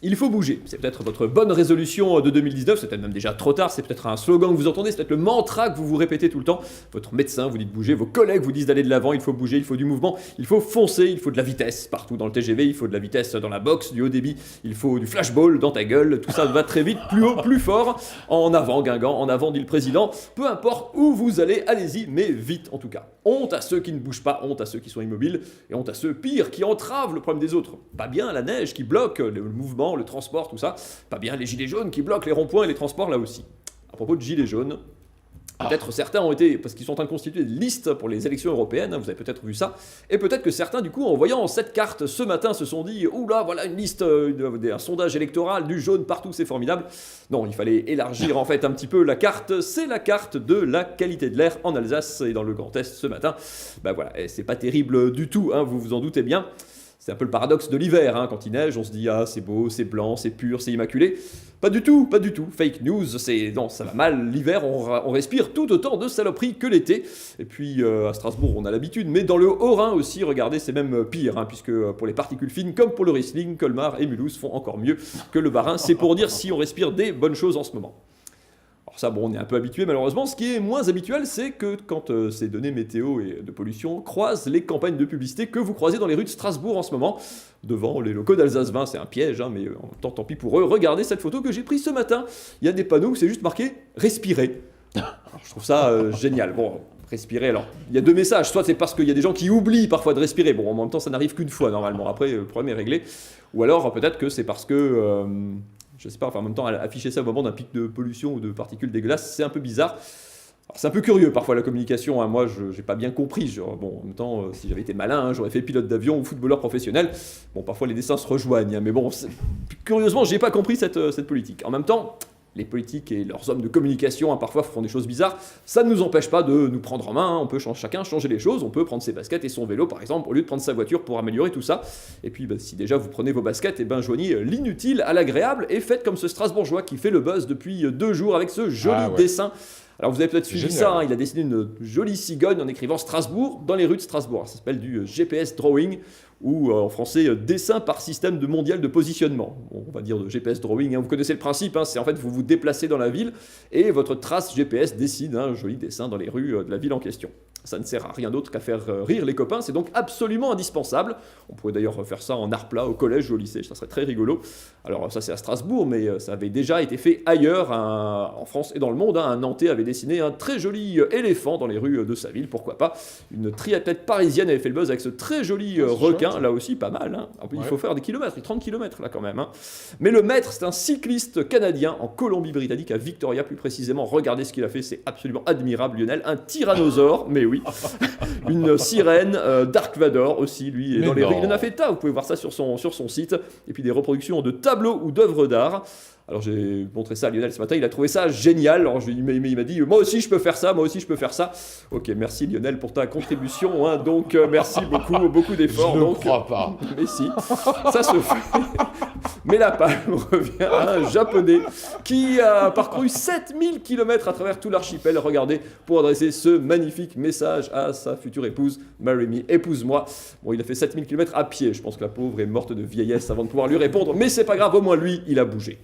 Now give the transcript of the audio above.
Il faut bouger. C'est peut-être votre bonne résolution de 2019, c'est peut-être même déjà trop tard, c'est peut-être un slogan que vous entendez, c'est peut-être le mantra que vous vous répétez tout le temps. Votre médecin vous dit de bouger, vos collègues vous disent d'aller de l'avant, il faut bouger, il faut du mouvement, il faut foncer, il faut de la vitesse partout dans le TGV, il faut de la vitesse dans la boxe, du haut débit, il faut du flashball dans ta gueule, tout ça va très vite, plus haut, plus fort, en avant Guingamp, en avant dit le président, peu importe où vous allez, allez-y, mais vite en tout cas. Honte à ceux qui ne bougent pas, honte à ceux qui sont immobiles, et honte à ceux, pire, qui entravent le problème des autres. Pas bien la neige qui bloque le mouvement, le transport, tout ça. Pas bien les gilets jaunes qui bloquent les ronds-points et les transports là aussi. À propos de gilets jaunes, peut-être certains ont été, parce qu'ils sont en train de constituer des listes pour les élections européennes, vous avez peut-être vu ça, et peut-être que certains, du coup, en voyant cette carte ce matin, se sont dit « Oula, voilà une liste, un sondage électoral, du jaune partout, c'est formidable ». Non, il fallait élargir en fait un petit peu la carte, c'est la carte de la qualité de l'air en Alsace et dans le Grand Est ce matin. Ben voilà, et c'est pas terrible du tout, hein, vous vous en doutez bien. C'est un peu le paradoxe de l'hiver, hein. Quand il neige, on se dit « Ah, c'est beau, c'est blanc, c'est pur, c'est immaculé ». Pas du tout, pas du tout. Fake news, non, ça va mal. L'hiver, on respire tout autant de saloperies que l'été. Et puis, à Strasbourg, on a l'habitude. Mais dans le Haut-Rhin aussi, regardez, c'est même pire. Hein, puisque pour les particules fines, comme pour le Riesling, Colmar et Mulhouse font encore mieux que le Bas-Rhin. C'est pour dire si on respire des bonnes choses en ce moment. Alors ça, bon, on est un peu habitué malheureusement. Ce qui est moins habituel, c'est que quand ces données météo et de pollution croisent les campagnes de publicité que vous croisez dans les rues de Strasbourg en ce moment, devant les locaux d'Alsace 20, c'est un piège, hein, mais en même temps, tant pis pour eux. Regardez cette photo que j'ai prise ce matin. Il y a des panneaux où c'est juste marqué « Respirer ». Je trouve ça génial. Bon, respirer, alors, il y a deux messages. Soit c'est parce qu'il y a des gens qui oublient parfois de respirer. Bon, en même temps, ça n'arrive qu'une fois normalement. Après, le problème est réglé. Ou alors, peut-être que c'est parce que... je sais pas, enfin en même temps, afficher ça au moment d'un pic de pollution ou de particules dégueulasses, c'est un peu bizarre. Alors, c'est un peu curieux parfois la communication, hein. Moi je n'ai pas bien compris. Bon, en même temps, si j'avais été malin, hein, j'aurais fait pilote d'avion ou footballeur professionnel. Bon, parfois les dessins se rejoignent, hein, mais bon, curieusement, j'ai pas compris cette politique. En même temps, les politiques et leurs hommes de communication, hein, parfois font des choses bizarres. Ça ne nous empêche pas de nous prendre en main, hein. On peut chacun changer les choses. On peut prendre ses baskets et son vélo, par exemple, au lieu de prendre sa voiture pour améliorer tout ça. Et puis, si déjà vous prenez vos baskets, joignez l'inutile à l'agréable et faites comme ce Strasbourgeois qui fait le buzz depuis 2 jours avec ce joli dessin. Alors vous avez peut-être suivi ça, hein, il a dessiné une jolie cigogne en écrivant Strasbourg dans les rues de Strasbourg. Ça s'appelle du GPS drawing, ou en français dessin par système de mondial de positionnement. Bon, on va dire de GPS drawing, hein. Vous connaissez le principe, hein, c'est en fait vous vous déplacez dans la ville et votre trace GPS dessine un joli dessin dans les rues de la ville en question. Ça ne sert à rien d'autre qu'à faire rire les copains, c'est donc absolument indispensable. On pourrait d'ailleurs faire ça en art plat au collège ou au lycée, ça serait très rigolo. Alors ça c'est à Strasbourg, mais ça avait déjà été fait ailleurs, en France et dans le monde. Un Nantais avait dessiné un très joli éléphant dans les rues de sa ville, pourquoi pas. Une triathlète parisienne avait fait le buzz avec ce très joli requin, là aussi pas mal. Hein. Il faut faire des kilomètres, 30 km là quand même. Hein. Mais le maître, c'est un cycliste canadien en Colombie-Britannique, à Victoria plus précisément. Regardez ce qu'il a fait, c'est absolument admirable Lionel. Un tyrannosaure, mais oui. Une sirène, Dark Vador aussi, lui, est dans les rues. Il en a fait tas, vous pouvez voir ça sur son site. Et puis des reproductions de tableaux ou d'œuvres d'art. Alors j'ai montré ça à Lionel ce matin, il a trouvé ça génial. Alors il m'a dit, moi aussi je peux faire ça, moi aussi je peux faire ça. Ok, merci Lionel pour ta contribution. Hein. Donc merci beaucoup d'efforts. Je ne crois pas. Mais si, ça se fait. Mais la palme revient à un japonais qui a parcouru 7000 km à travers tout l'archipel, regardez, pour adresser ce magnifique message à sa future épouse, Marry me, épouse-moi. Bon, il a fait 7000 km à pied, je pense que la pauvre est morte de vieillesse avant de pouvoir lui répondre, mais c'est pas grave, au moins lui, il a bougé.